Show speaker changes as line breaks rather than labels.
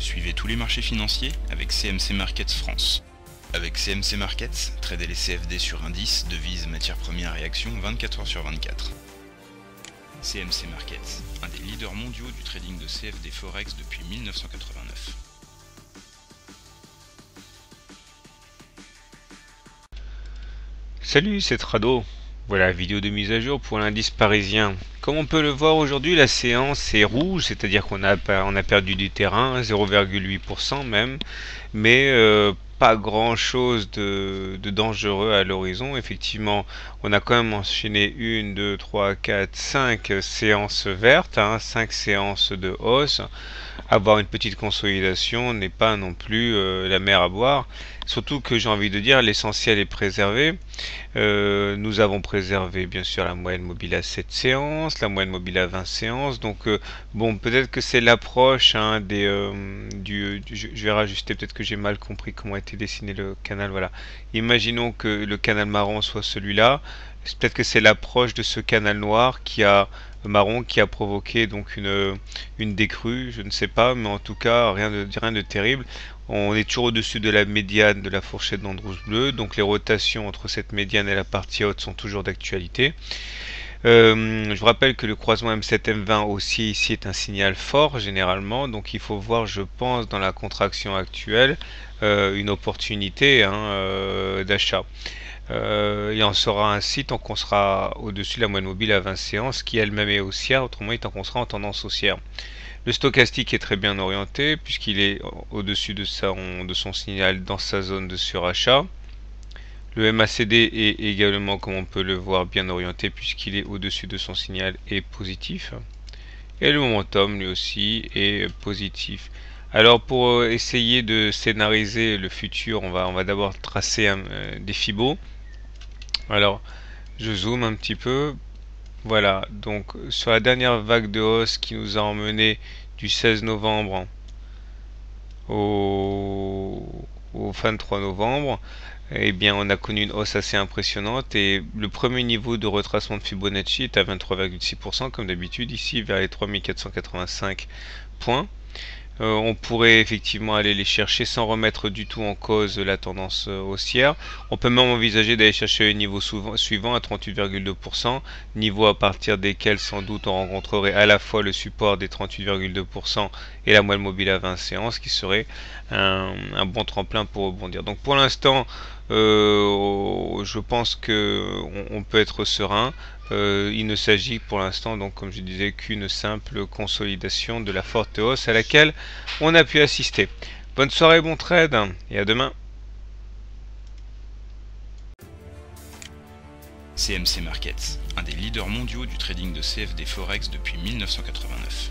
Suivez tous les marchés financiers avec CMC Markets France. Avec CMC Markets, tradez les CFD sur indices, devises, matières premières et actions 24 heures sur 24. CMC Markets, un des leaders mondiaux du trading de CFD Forex depuis 1989.
Salut, c'est Trado. Voilà la vidéo de mise à jour pour l'indice parisien. Comme on peut le voir aujourd'hui, la séance est rouge, c'est-à-dire qu'on a perdu du terrain, 0,8% même, mais pas grand-chose de dangereux à l'horizon. Effectivement, on a quand même enchaîné 1, 2, 3, 4, 5 séances vertes, 5 séances de hausse. Avoir une petite consolidation n'est pas non plus la mer à boire. Surtout que j'ai envie de dire, l'essentiel est préservé. Nous avons préservé bien sûr la moyenne mobile à 7 séances, la moyenne mobile à 20 séances. Donc bon, peut-être que c'est l'approche je vais rajuster, peut-être que j'ai mal compris comment a été dessiné le canal. Voilà. Imaginons que le canal marron soit celui-là. Peut-être que c'est l'approche de ce canal noir marron qui a provoqué donc une décrue, je ne sais pas, mais en tout cas rien de terrible. On est toujours au-dessus de la médiane de la fourchette d'onde rouge bleue, donc les rotations entre cette médiane et la partie haute sont toujours d'actualité. Je vous rappelle que le croisement M7-M20 aussi ici est un signal fort généralement, donc il faut voir, je pense, dans la contraction actuelle une opportunité d'achat. Il en sera ainsi tant qu'on sera au-dessus de la moyenne mobile à 20 séances qui elle-même est haussière, autrement dit tant qu'on sera en tendance haussière. Le stochastique est très bien orienté puisqu'il est au-dessus de son signal dans sa zone de surachat. Le MACD est également, comme on peut le voir, bien orienté puisqu'il est au-dessus de son signal et positif. Et le momentum lui aussi est positif. Alors pour essayer de scénariser le futur, on va d'abord tracer des Fibos. Alors je zoome un petit peu. Voilà, donc sur la dernière vague de hausse qui nous a emmené du 16 novembre au 23 novembre, eh bien on a connu une hausse assez impressionnante et le premier niveau de retracement de Fibonacci est à 23,6% comme d'habitude ici vers les 3485 points. On pourrait effectivement aller les chercher sans remettre du tout en cause la tendance haussière. On peut même envisager d'aller chercher le niveau suivant à 38,2%, niveau à partir desquels sans doute on rencontrerait à la fois le support des 38,2% et la moyenne mobile à 20 séances qui serait un bon tremplin pour rebondir. Donc pour l'instant, je pense que on peut être serein. Il ne s'agit pour l'instant, donc comme je disais, qu'une simple consolidation de la forte hausse à laquelle on a pu assister. Bonne soirée, bon trade et à demain.
CMC Markets, un des leaders mondiaux du trading de CFD Forex depuis 1989.